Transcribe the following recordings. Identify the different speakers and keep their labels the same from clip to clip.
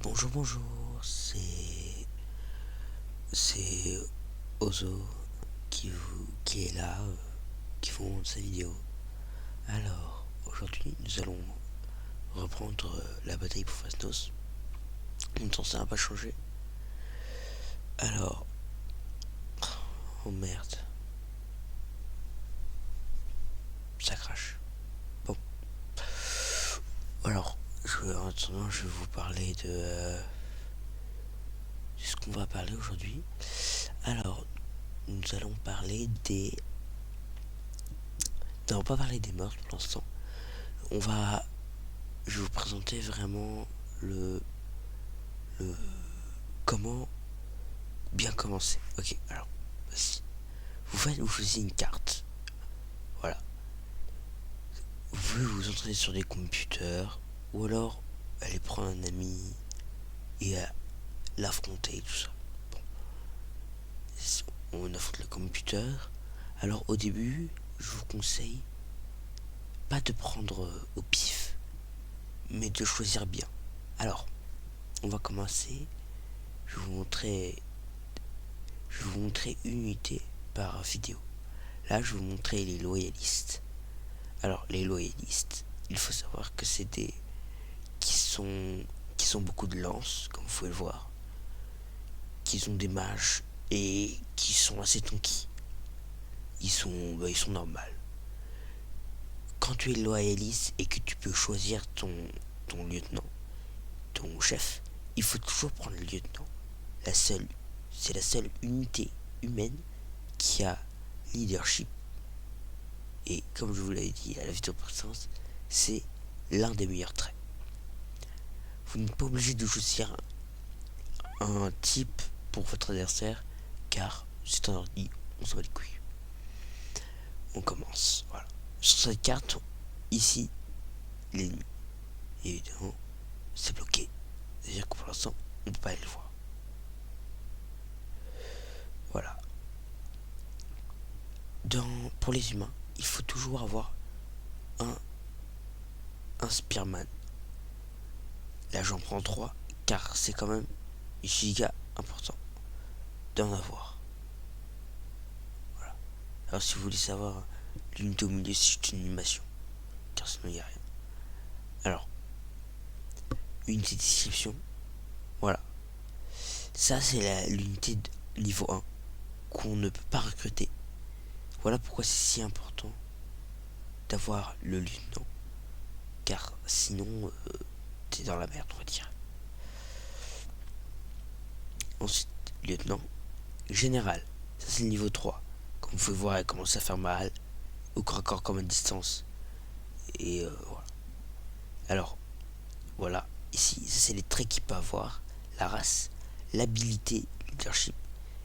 Speaker 1: Bonjour, bonjour, c'est Ozo qui est là, qui vous montre sa vidéo. Alors, aujourd'hui, nous allons reprendre la bataille pour Phastos. Mon temps ça n'a pas changé. Alors, oh merde, ça crache. Bon, alors, en attendant, je vais vous parler de ce qu'on va parler aujourd'hui. Alors, nous allons parler des... Non, on va pas parler des meurtres pour l'instant. Je vais vous présenter vraiment le comment bien commencer. Ok, alors, voici. Vous choisissez une carte. Voilà. Vous pouvez vous entraîner sur des computers, ou alors aller prendre un ami et l'affronter, tout ça. Bon. Si on affronte le computer. Alors au début, je vous conseille pas de prendre au pif, mais de choisir bien. Alors, on va commencer. Je vais vous montrer une unité par vidéo. Là, je vais vous montrer les loyalistes. Alors, les loyalistes, il faut savoir que c'est des qui sont beaucoup de lances, comme vous pouvez le voir, qui ont des mages et qui sont assez tanky. Ils sont normaux. Quand tu es loyaliste et que tu peux choisir ton lieutenant, ton chef, il faut toujours prendre le lieutenant. C'est la seule unité humaine qui a leadership. Et comme je vous l'avais dit à la vidéo précédente, c'est l'un des meilleurs traits. Vous n'êtes pas obligé de choisir un type pour votre adversaire, car c'est un ordi, on s'en bat les couilles. On commence, voilà. Sur cette carte, ici, l'ennemi. Évidemment, c'est bloqué. C'est-à-dire que pour l'instant, on ne peut pas aller le voir. Voilà. Pour les humains, il faut toujours avoir un Spearman. Là, j'en prends 3, car c'est quand même giga important d'en avoir. Voilà. Alors, si vous voulez savoir, l'unité au milieu, c'est une animation, car sinon, il n'y a rien. Alors, unité de description, voilà. Ça, c'est l'unité de niveau 1 qu'on ne peut pas recruter. Voilà pourquoi c'est si important d'avoir le lieutenant, car sinon, t'es dans la merde, on va dire. Ensuite, lieutenant, général, ça c'est le niveau 3. Comme vous pouvez voir, elle commence à faire mal, au corps à corps comme à distance. Et voilà. Alors, voilà, ici, ça c'est les traits qu'il peut avoir, la race, l'habilité, leadership.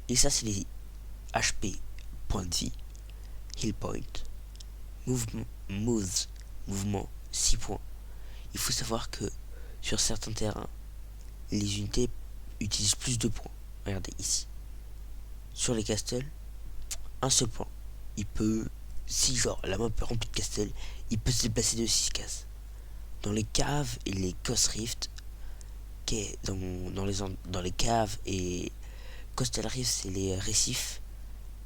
Speaker 1: Et ça c'est les HP, point de vie, heal point, mouvement, 6 points. Il faut savoir que sur certains terrains, les unités utilisent plus de points. Regardez ici. Sur les castles, un seul point. Il peut, si genre la map est remplie de castles, il peut se déplacer de 6 cases. Dans les caves et les Ghost Rift, dans les caves et Coastal Rift, c'est les récifs,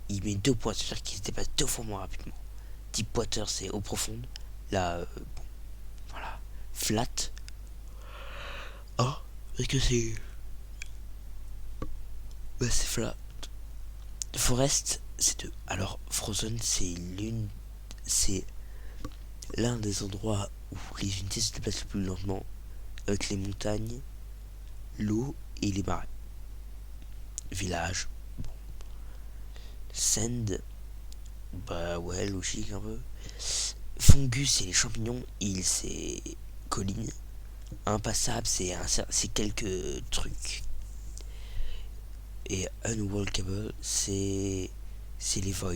Speaker 1: il met 2 points, c'est-à-dire qu'il se déplace 2 fois moins rapidement. Deep Water, c'est eau profonde. Là, bon, voilà. Flat. Ah, est-ce que c'est. Bah, c'est flat. Forest, c'est 2. Alors, Frozen, c'est l'un des endroits où les unités se déplacent le plus lentement, avec les montagnes, l'eau et les marais. Village, bon. Sand, bah ouais, logique un peu. Fungus, c'est les champignons. Île, c'est collines. Impassable, c'est quelques trucs. Et unwalkable, c'est les voids.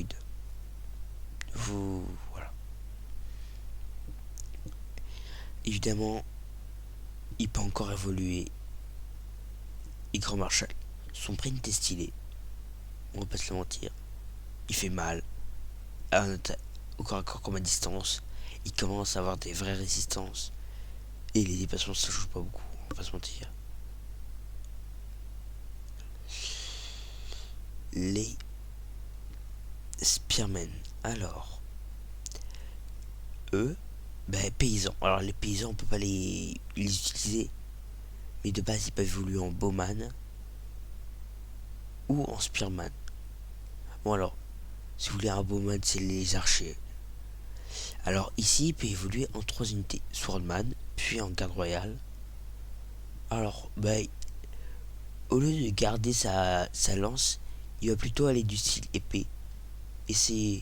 Speaker 1: Voilà. Évidemment, il peut encore évoluer. Et Grand Marshal, son print est stylé. On va pas se le mentir. Il fait mal. Au corps à corps comme à distance. Il commence à avoir des vraies résistances. Et les déplacements, ça joue pas beaucoup. On va pas se mentir. les spearmen. Alors, eux, paysans. Alors les paysans, on peut pas les utiliser, mais de base ils peuvent évoluer en bowman ou en spearman. Bon alors, si vous voulez un bowman, c'est les archers. Alors ici, il peut évoluer en 3 unités, swordman, puis en garde royale. Alors, au lieu de garder sa lance, il va plutôt aller du style épée. Et c'est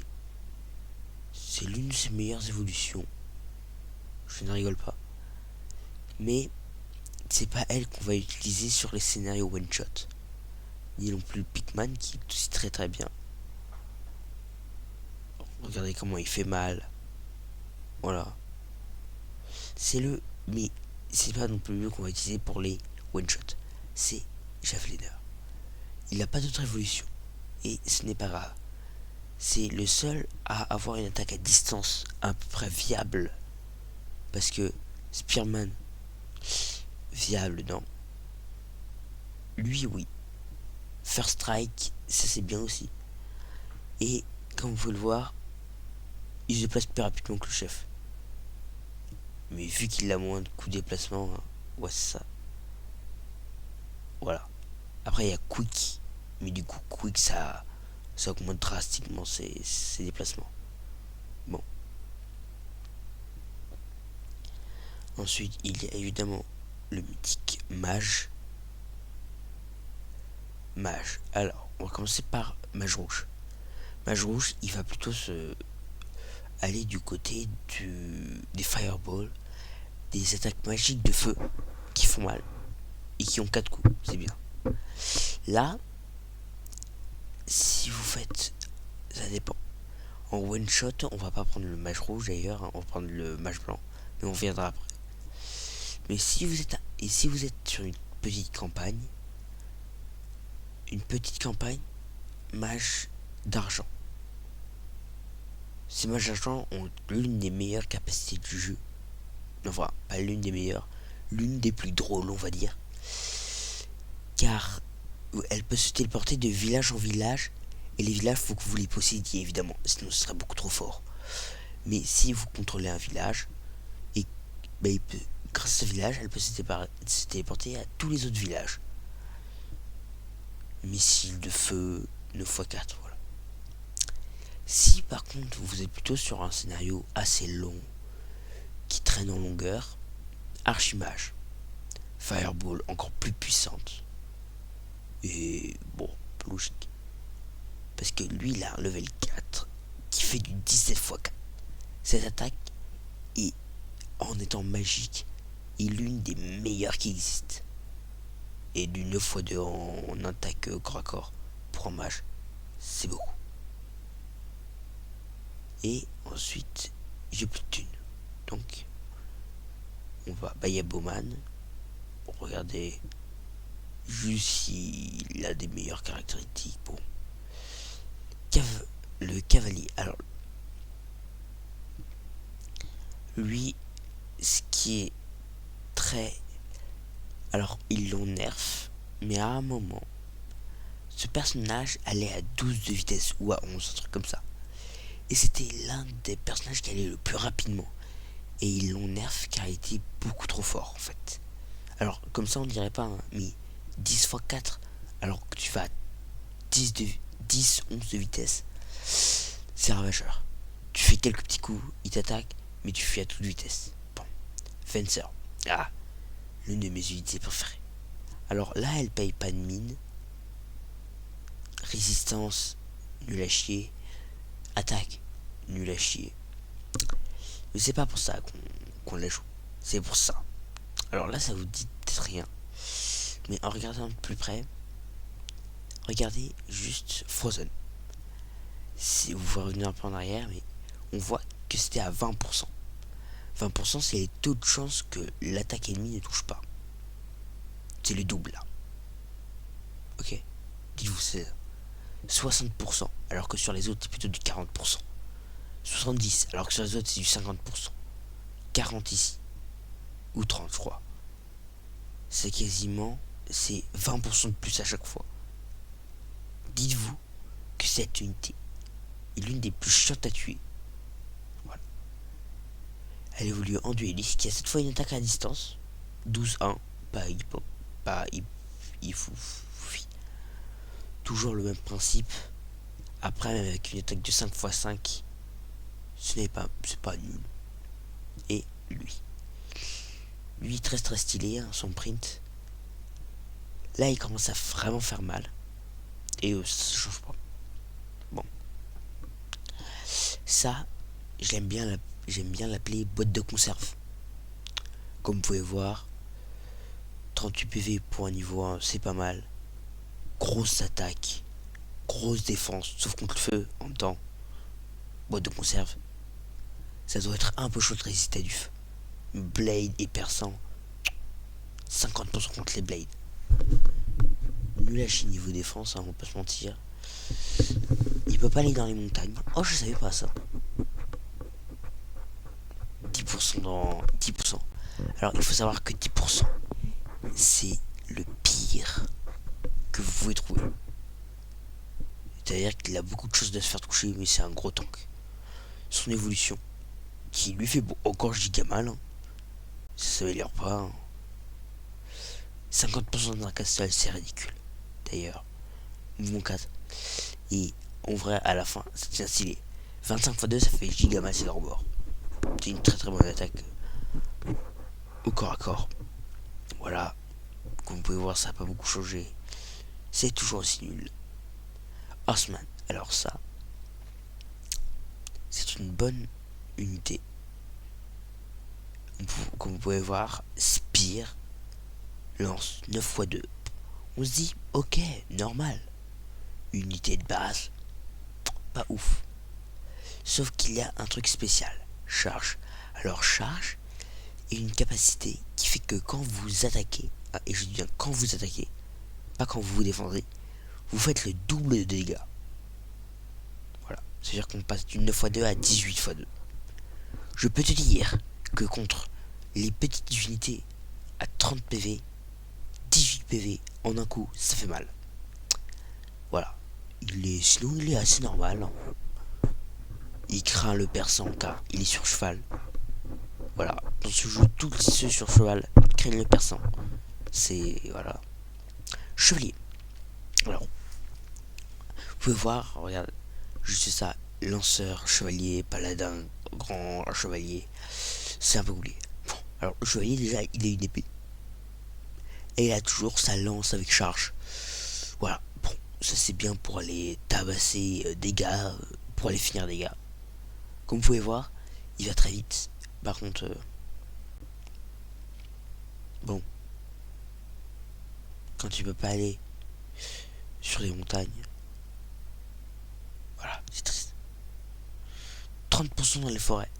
Speaker 1: l'une de ses meilleures évolutions. Je ne rigole pas. Mais c'est pas elle qu'on va utiliser sur les scénarios one shot. Ni non plus le Pikman qui est aussi très très bien. Regardez comment il fait mal. Voilà. Mais c'est pas non plus le qu'on va utiliser pour les one shot. C'est Javeliner. Il n'a pas d'autre évolution. Et ce n'est pas grave. C'est le seul à avoir une attaque à distance à peu près viable. Parce que Spearman, viable, non. Lui, oui. First Strike, ça c'est bien aussi. Et comme vous pouvez le voir, il se déplace plus rapidement que le chef. Mais vu qu'il a moins de coups de déplacement, hein, ouais, c'est ça. Voilà. Après, il y a Quick. Mais du coup, Quick, ça augmente drastiquement ses déplacements. Bon. Ensuite, il y a évidemment le mythique Mage. Mage. Alors, on va commencer par Mage Rouge. Mage Rouge, il va plutôt aller du côté des Fireballs, des attaques magiques de feu qui font mal et qui ont 4 coups. C'est bien. Là, si vous faites, ça dépend. En one shot, on va pas prendre le Mage Rouge d'ailleurs, hein, on va prendre le Mage Blanc, mais on viendra après. Mais si vous êtes sur une petite campagne, mage d'argent. Ces mages d'argent ont l'une des meilleures capacités du jeu. Non, voilà, pas l'une des meilleures, l'une des plus drôles, on va dire. Car elle peut se téléporter de village en village, et les villages, faut que vous les possédiez évidemment, sinon ce serait beaucoup trop fort. Mais si vous contrôlez un village, et grâce à ce village, elle peut se téléporter à tous les autres villages. Missile de feu 9x4, voilà. Si par contre vous êtes plutôt sur un scénario assez long, qui traîne en longueur, Archimage. Fireball encore plus puissante. Et bon, logique. Parce que lui, il a un level 4 qui fait du 17x4. Cette attaque est, en étant magique, est l'une des meilleures qui existent. Et du 9x2 en attaque corps à corps pour un mage, c'est beaucoup. Et ensuite, j'ai plus de thunes. Donc, on va Bowman. Pour regarder juste s'il a des meilleures caractéristiques. Bon. Le cavalier. Alors, lui, ce qui est très... Alors, ils l'ont nerf, mais à un moment, ce personnage allait à 12 de vitesse, ou à 11, un truc comme ça. Et c'était l'un des personnages qui allait le plus rapidement. Et ils l'ont nerf car il était beaucoup trop fort, en fait. Alors, comme ça, on dirait pas, hein, mais 10 x 4, alors que tu vas à 10, 11 de vitesse, c'est ravageur. Tu fais quelques petits coups, il t'attaque, mais tu fuis à toute vitesse. Bon. Fencer. Ah, l'une de mes unités préférées. Alors là, elle paye pas de mine. Résistance, nul à chier. Attaque, nul à chier. Mais c'est pas pour ça qu'on la joue. C'est pour ça. Alors là, ça vous dit peut-être rien. Mais en regardant de plus près, regardez juste Frozen. Si vous pouvez revenir un peu en arrière, mais on voit que c'était à 20%. 20%, c'est les taux de chance que l'attaque ennemie ne touche pas. C'est le double, là. Ok. Dites-vous, c'est 60%, alors que sur les autres, c'est plutôt du 40%. 70, alors que sur les autres, c'est du 50%. 40 ici. Ou 30, je crois. C'est 20% de plus à chaque fois. Dites-vous que cette unité est l'une des plus chiantes à tuer. Voilà. Elle évolue en dueliste qui a cette fois une attaque à distance. 12-1, pas hippo, pas foufi. Toujours le même principe. Après, même avec une attaque de 5x5, c'est pas nul. Et lui très très stylé, hein, son print. Là, il commence à vraiment faire mal. Et ça change pas. Bon. Ça, j'aime bien l'appeler boîte de conserve. Comme vous pouvez voir, 38 PV pour un niveau 1, c'est pas mal. Grosse attaque, grosse défense, sauf contre le feu, en même temps. Boîte de conserve. Ça doit être un peu chaud de résister à du feu. Blade et perçant. 50% contre les blades. Nul à chier niveau défense, hein, on va pas se mentir. Il peut pas aller dans les montagnes. Oh, je savais pas ça. 10% dans 10%. Alors, il faut savoir que 10%, c'est le pire que vous pouvez trouver. C'est-à-dire qu'il a beaucoup de choses de se faire toucher, mais c'est un gros tank. Son évolution, qui lui fait encore giga mal, hein. Ça s'améliore pas, hein. 50% d'un castle, c'est ridicule. D'ailleurs, mouvement 4. Et en vrai, à la fin, c'est bien stylé. 25x2, ça fait giga mal, c'est bord. C'est une très très bonne attaque au corps à corps. Voilà. Comme vous pouvez voir, ça n'a pas beaucoup changé. C'est toujours aussi nul. Horseman, alors ça, c'est une bonne unité. Comme vous pouvez voir, Spire lance 9x2. On se dit, ok, normal. Unité de base, pas ouf. Sauf qu'il y a un truc spécial. Charge. Alors charge est une capacité qui fait que quand vous attaquez, et je dis bien quand vous attaquez, pas quand vous vous défendez, vous faites le double de dégâts. Voilà. C'est-à-dire qu'on passe d'une 9x2 à 18x2. Je peux te dire que contre les petites unités à 30 PV, 18 PV en un coup, ça fait mal. Voilà. Sinon, il est assez normal. Il craint le perçant car il est sur cheval. Voilà. Dans ce jeu, tous ceux sur cheval craignent le perçant. C'est. Voilà. Chevalier. Alors, vous pouvez voir, regarde, juste ça, lanceur, chevalier, paladin, grand chevalier. C'est un peu goulé. Bon, alors le chevalier déjà, il a une épée. Et il a toujours sa lance avec charge. Voilà. Bon, ça c'est bien pour aller tabasser des gars, pour aller finir des gars. Comme vous pouvez voir, il va très vite. Par contre, bon, quand tu peux pas aller sur les montagnes, voilà, c'est triste. 30% dans les forêts,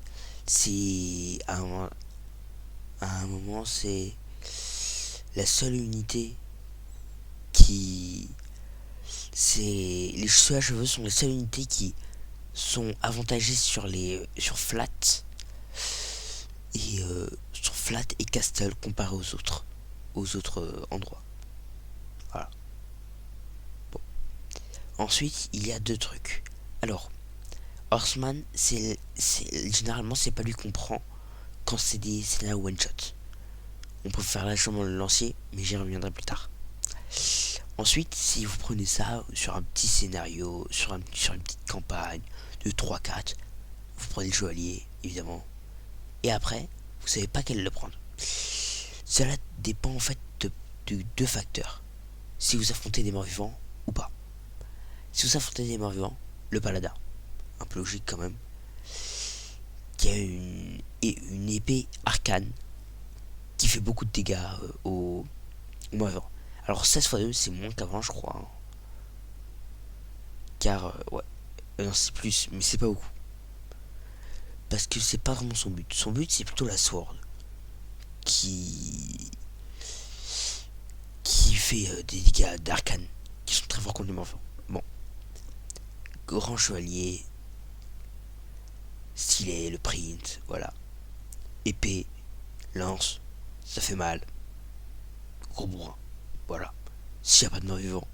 Speaker 1: c'est à un moment, c'est la seule unité qui, c'est les cheveux à cheveux sont les seules unités qui sont avantagées sur flat et sur flat et castle comparé aux autres endroits. Voilà. Bon. Ensuite, il y a deux trucs. Alors, Horseman, généralement c'est pas lui qu'on prend quand c'est la one shot. On peut faire largement le lancier, mais j'y reviendrai plus tard. Ensuite, si vous prenez ça sur un petit scénario, sur une petite campagne de 3-4, vous prenez le chevalier, évidemment. Et après, vous savez pas quel le prendre. Cela dépend en fait de deux facteurs. Si vous affrontez des morts vivants ou pas. Si vous affrontez des morts vivants, le paladin, un peu logique quand même, qui a une épée arcane qui fait beaucoup de dégâts aux morts vivants. Alors 16x2 c'est moins qu'avant je crois, hein. Car ouais, non c'est plus, mais c'est pas beaucoup. Parce que c'est pas vraiment son but. Son but c'est plutôt la sword qui fait des dégâts d'arcane qui sont très forts contre les morts vivants. Bon, grand chevalier, stylé, le print, voilà. Épée, lance, ça fait mal. Gros bourrin, voilà. S'il n'y a pas de mort vivant,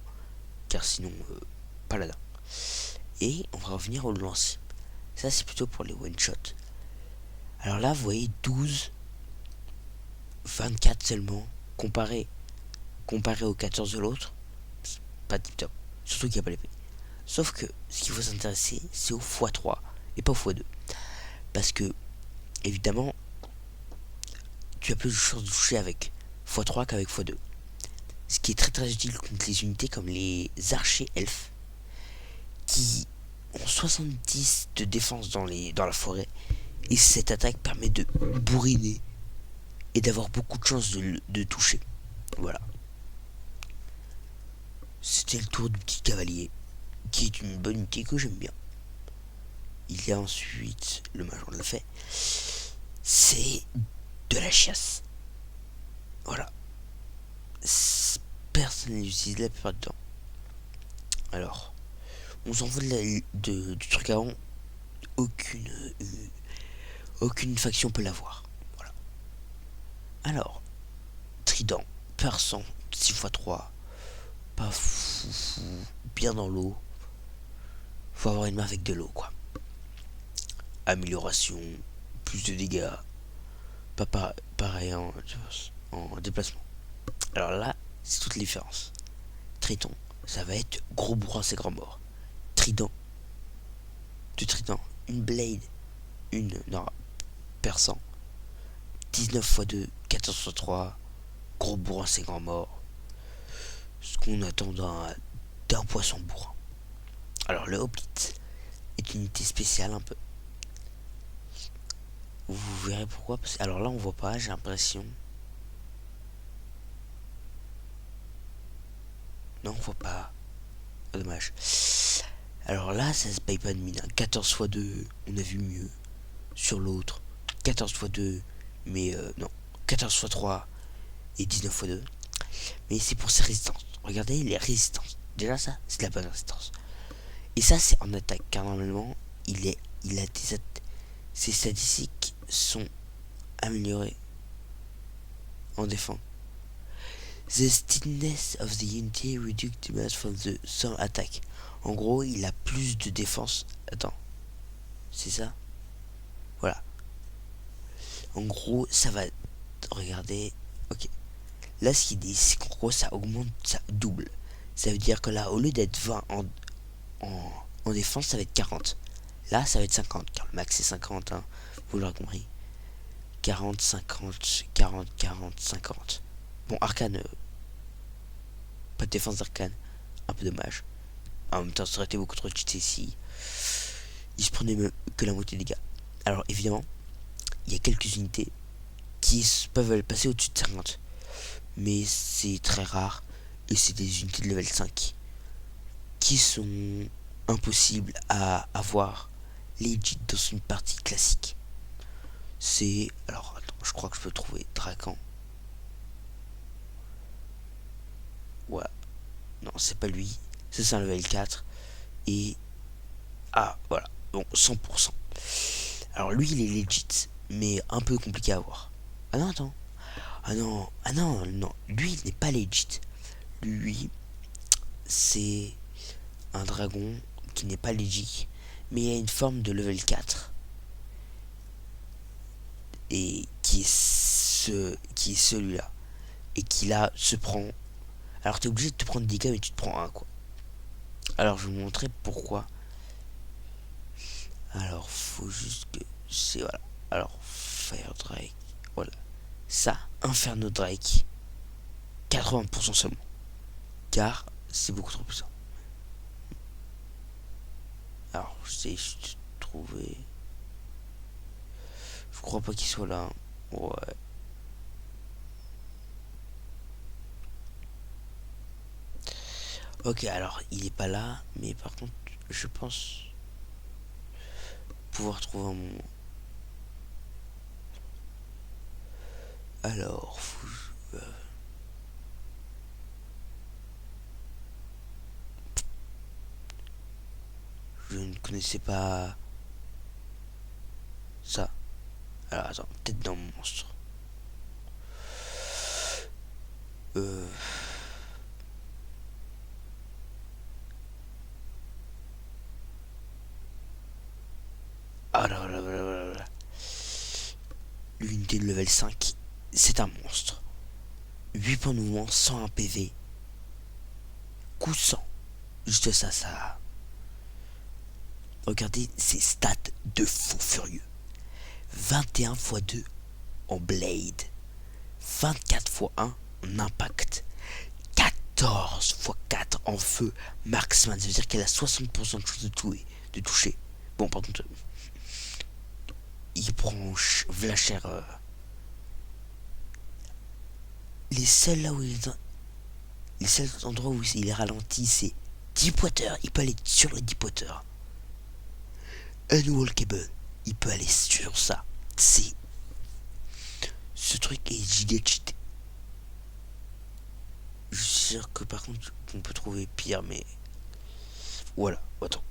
Speaker 1: car sinon, paladin. Et on va revenir au lancer. Ça, c'est plutôt pour les one-shot. Alors là, vous voyez 12, 24 seulement, comparé aux 14 de l'autre, c'est pas tip top. Surtout qu'il n'y a pas l'épée. Sauf que ce qu'il faut s'intéresser, c'est au x3 et pas au x2. Parce que, évidemment, tu as plus de chances de toucher avec x3 qu'avec x2. Ce qui est très très utile contre les unités comme les archers elfes, qui ont 70 de défense dans la forêt. Et cette attaque permet de bourriner et d'avoir beaucoup de chances de toucher. Voilà. C'était le tour du petit cavalier, qui est une bonne unité que j'aime bien. Il y a ensuite le mage, on l'a fait. C'est de la chasse. Voilà. Personne ne l'utilise la plupart du temps. Alors, on s'en fout du truc avant. Aucune faction peut l'avoir. Voilà. Alors, trident, perçant, 6x3, pas fou, bien dans l'eau. Faut avoir une main avec de l'eau, quoi. Amélioration, plus de dégâts, pas pareil en déplacement. Alors là, c'est toute la différence. Triton, ça va être gros bourrin, c'est grand mort. Trident, une blade, perçant, 19x2, 14x3, gros bourrin, c'est grand mort. Ce qu'on attend d'un poisson bourrin. Alors le hoplite est une unité spéciale un peu. Vous verrez pourquoi. Alors là on voit pas, j'ai l'impression. Non, on voit pas. Dommage. Alors là, ça se paye pas de mine. 14x2, on a vu mieux. Sur l'autre, 14x2, mais non, 14x3 et 19x2. Mais c'est pour ses résistances. Regardez les résistances. Déjà ça, c'est de la bonne résistance. Et ça, c'est en attaque. Car normalement, ses statistiques sont améliorées en défense. The stiffness of the unity reduces damage from the some attack. En gros, il a plus de défense. Attends, c'est ça? Voilà. En gros, ça va. Regardez. Ok. Là, ce qu'il dit, c'est qu'en gros, ça augmente, ça double. Ça veut dire que là, au lieu d'être 20 en défense, ça va être 40. Là, ça va être 50. Car le max, c'est 50. Hein, vous l'aurez compris. 40, 50, 40, 40, 50. Bon, arcane. Pas de défense d'arcane. Un peu dommage. En même temps, ça aurait été beaucoup trop cheaté si il se prenait que la moitié des dégâts. Alors, évidemment, il y a quelques unités qui peuvent passer au-dessus de 50. Mais c'est très rare. Et c'est des unités de level 5 qui sont impossibles à avoir legit dans une partie classique. C'est... Alors, attends, je crois que je peux trouver Dracan. Ouais. Non, c'est pas lui. Ça, c'est un level 4. Et... Ah, voilà. Bon, 100%. Alors, lui, il est legit. Mais un peu compliqué à avoir. Ah non, attends. Ah non, non. Lui, il n'est pas legit. Lui, c'est un dragon qui n'est pas legit. Mais il a une forme de level 4. Et qui est celui-là. Et qui là se prend. Alors, t'es obligé de te prendre 10 dégâts, mais tu te prends un, quoi. Alors, je vais vous montrer pourquoi. Alors, faut juste que... C'est, voilà. Alors, Fire Drake. Voilà. Ça, Inferno Drake. 80% seulement. Car c'est beaucoup trop puissant. Alors, j'essaie juste de trouver... Je crois pas qu'il soit là. Ouais. Ok, alors, il est pas là. Mais par contre, je pense... pouvoir trouver un moment. Alors, je ne connaissais pas ça. Alors attends, peut-être dans mon monstre. Ah là là là là là. L'unité de level 5, c'est un monstre. 8 points de mouvement, 101 PV. Coup 100. Juste ça, ça. Regardez ces stats de fou furieux. 21 x 2 en blade. 24 x 1 en impact. 14 x 4 en feu. Marksman, ça veut dire qu'elle a 60% de chance de toucher. Bon, par contre, il prend Vlacher. Les seuls là où les seuls endroits où il est ralenti, c'est Deepwater. Il peut aller sur le Deepwater. Unwalkable, il peut aller sur ça. C'est ce truc est giga cheaté. Je suis sûr que par contre on peut trouver pire, mais voilà. Attends.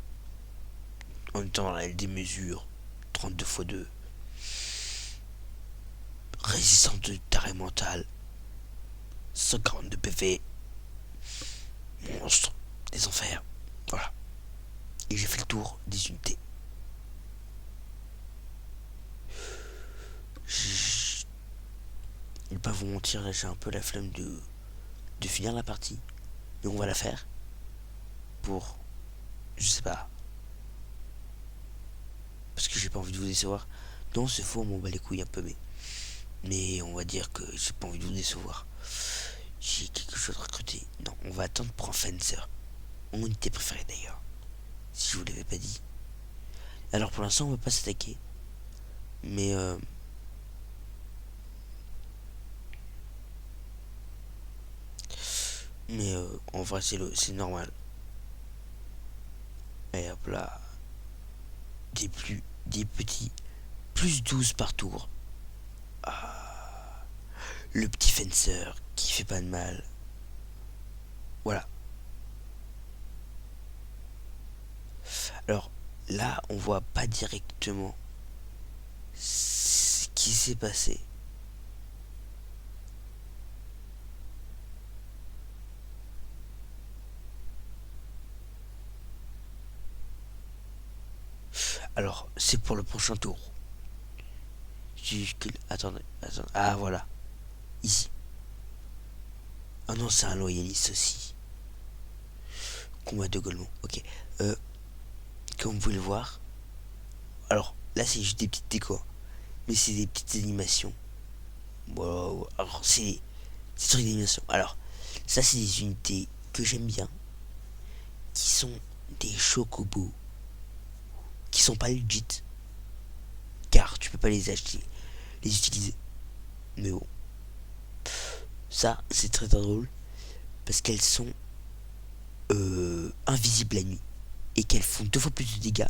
Speaker 1: En même temps, elle démesure 32 x 2. Résistance d'arrêt mental. 142 PV. Monstre des enfers. Voilà. Et j'ai fait le tour des unités. Je vais pas vous mentir, là j'ai un peu la flemme de finir la partie. Mais on va la faire. Pour. Je sais pas. Parce que j'ai pas envie de vous décevoir. Non, c'est faux, on m'en bat les couilles un peu, mais on va dire que j'ai pas envie de vous décevoir. J'ai quelque chose à recruter. Non, on va attendre pour un Fencer. Mon unité préférée d'ailleurs. Si je vous l'avais pas dit. Alors pour l'instant, on va pas s'attaquer. Mais en vrai, c'est normal. Et hop là. Des petits. Plus 12 par tour. Ah, le petit Fencer qui fait pas de mal. Voilà. Alors là, on voit pas directement ce qui s'est passé. Alors, c'est pour le prochain tour. Attendez. Ah, voilà. Ici. Ah non, c'est un loyaliste aussi. Combat de Golemont. Ok. Comme vous pouvez le voir. Alors, là, c'est juste des petites décors. Mais c'est des petites animations. Wow. Alors, c'est des trucs d'animation. Alors, ça, c'est des unités que j'aime bien. Qui sont des chocobos. Qui sont pas legit. Car tu peux pas les acheter. Les utiliser. Mais bon. Ça, c'est très drôle. Parce qu'elles sont invisibles la nuit. Et qu'elles font 2 fois plus de dégâts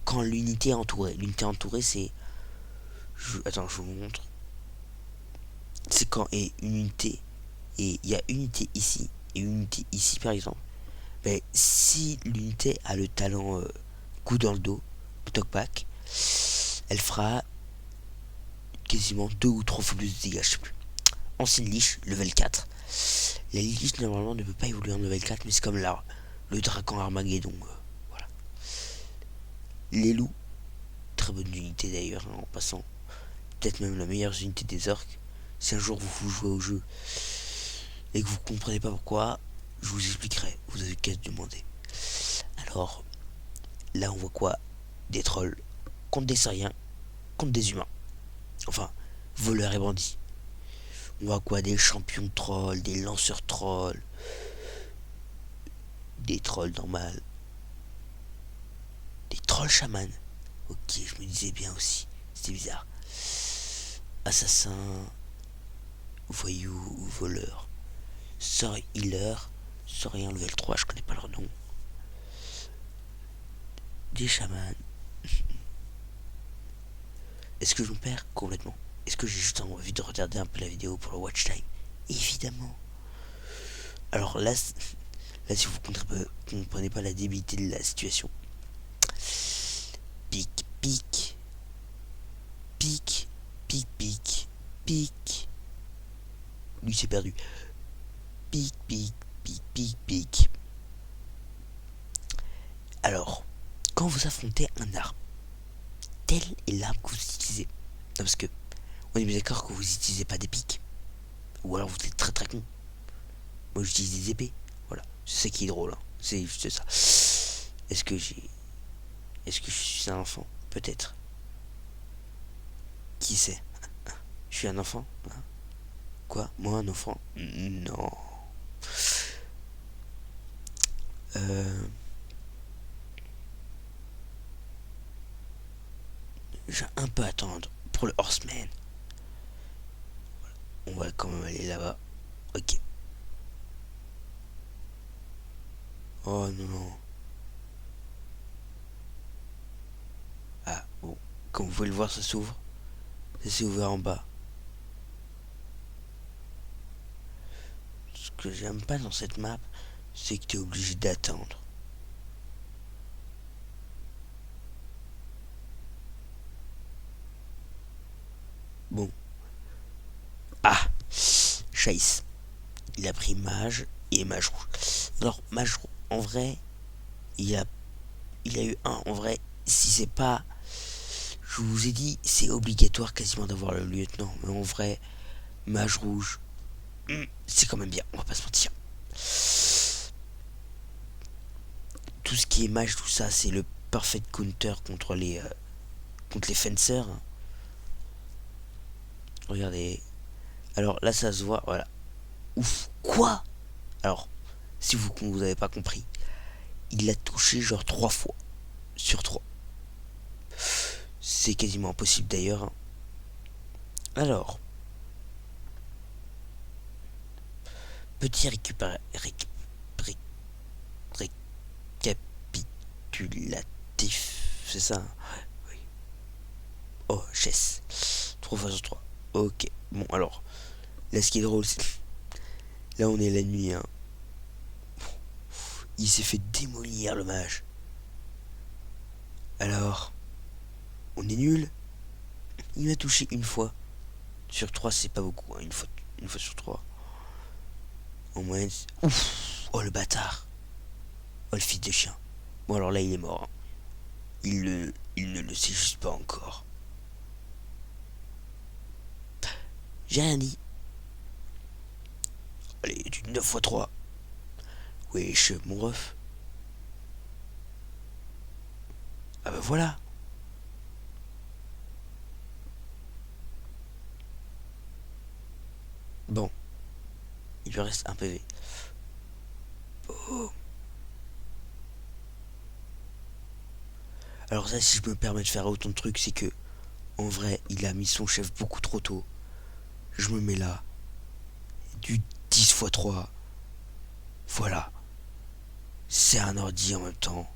Speaker 1: quand l'unité est entourée. L'unité entourée, c'est... Attends, je vous montre. C'est quand une unité... Et il y a une unité ici et une unité ici, par exemple. Mais si l'unité a le talent coup dans le dos, talkback, elle fera quasiment 2 ou 3 fois plus de dégâts, je sais plus. Ancienne liche, level 4. La liche, normalement, ne peut pas évoluer en level 4, mais c'est comme là, le dragon Armageddon. Voilà. Les loups, très bonne unité d'ailleurs, hein, en passant. Peut-être même la meilleure unité des orques. Si un jour vous jouez au jeu et que vous comprenez pas pourquoi, je vous expliquerai. Vous avez qu'à se demander. Alors, là on voit quoi? Des trolls contre des sauriens, contre des humains. Enfin, voleurs et bandits. On voit quoi? Des champions trolls, des lanceurs trolls, des trolls normales, des trolls chamans. Ok, je me disais bien aussi. C'était bizarre. Assassins, voyous, voleurs. Sort healer, saurien level 3, je connais pas leur nom. Des chamans. Est-ce que je me perds complètement? Est-ce que j'ai juste envie de regarder un peu la vidéo pour le watch time? Évidemment. Alors là, si vous comprenez pas la débilité de la situation. Pic, pic. Pic, pic, pic, pic. Lui c'est perdu. Pic, pic, pic, pic, pic. Alors, quand vous affrontez un arbre, quelle est l'arme que vous utilisez? Non, parce que on est bien d'accord que vous n'utilisez pas des pics. Ou alors vous êtes très très con. Moi j'utilise des épées. Voilà. C'est ça qui est drôle. Hein. C'est juste ça. Est-ce que j'ai. Est-ce que je suis un enfant? Peut-être. Qui sait? Je suis un enfant? Hein? Quoi? Moi un enfant? Non. Je vais un peu attendre pour le Horseman. On va quand même aller là-bas. Ok. Oh non, non. Ah, bon. Comme vous pouvez le voir, ça s'ouvre. Ça s'est ouvert en bas. Ce que j'aime pas dans cette map, c'est que t'es obligé d'attendre. Bon. Ah, Chase. Il a pris mage et mage rouge. Alors, mage rouge, en vrai, il a, il a eu un. En vrai, si c'est pas. Je vous ai dit, c'est obligatoire quasiment d'avoir le lieutenant. Mais en vrai, mage rouge, c'est quand même bien, on va pas se mentir. Tout ce qui est mage, tout ça, c'est le parfait counter contre les fencers. Regardez. Alors là, ça se voit, voilà. Ouf, quoi? Alors, si vous avez pas compris, il l'a touché genre 3 fois sur 3. C'est quasiment impossible d'ailleurs. Alors, petit récapitulatif, c'est ça? Oui. Oh, chess. 3 fois sur 3. Ok. Bon, alors, là, ce qui est drôle, c'est. Là, on est la nuit, hein. Il s'est fait démolir, le mage. Alors, on est nul. Il m'a touché une fois. Sur 3 c'est pas beaucoup, hein. Une fois sur 3. En moyenne. Ouf. Oh, le bâtard. Oh, le fils de chien. Bon, alors là, il est mort. Hein. Il ne le sait juste pas encore. J'ai rien dit. Allez, du 9 x 3. Wesh, mon ref. Ah bah voilà. Bon, il lui reste un PV. Oh. Alors ça, si je me permets de faire autant de trucs, c'est que, en vrai, il a mis son chef beaucoup trop tôt. Je me mets là. Du 10 x 3. Voilà. C'est un ordi en même temps.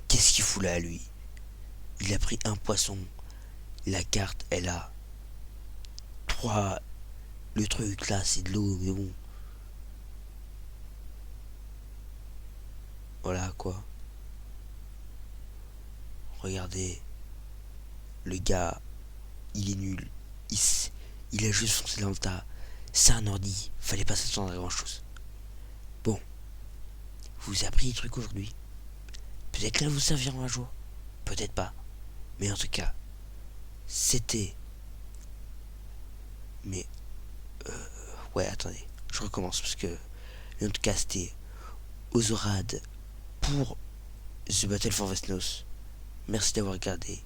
Speaker 1: Qu'est-ce qu'il fout là, lui? Il a pris un poisson. La carte, elle a 3. Le truc là, c'est de l'eau, mais bon. Voilà quoi. Regardez. Le gars, il est nul. Il a juste foncé dans le tas. C'est un ordi. Fallait pas s'attendre à grand chose. Bon. Vous avez appris des trucs aujourd'hui. Peut-être que là vous serviront un jour. Peut-être pas. Mais en tout cas, c'était. Mais. Ouais, attendez. Je recommence parce que. En tout cas, c'était Ozorad pour The Battle for Vesnos. Merci d'avoir regardé.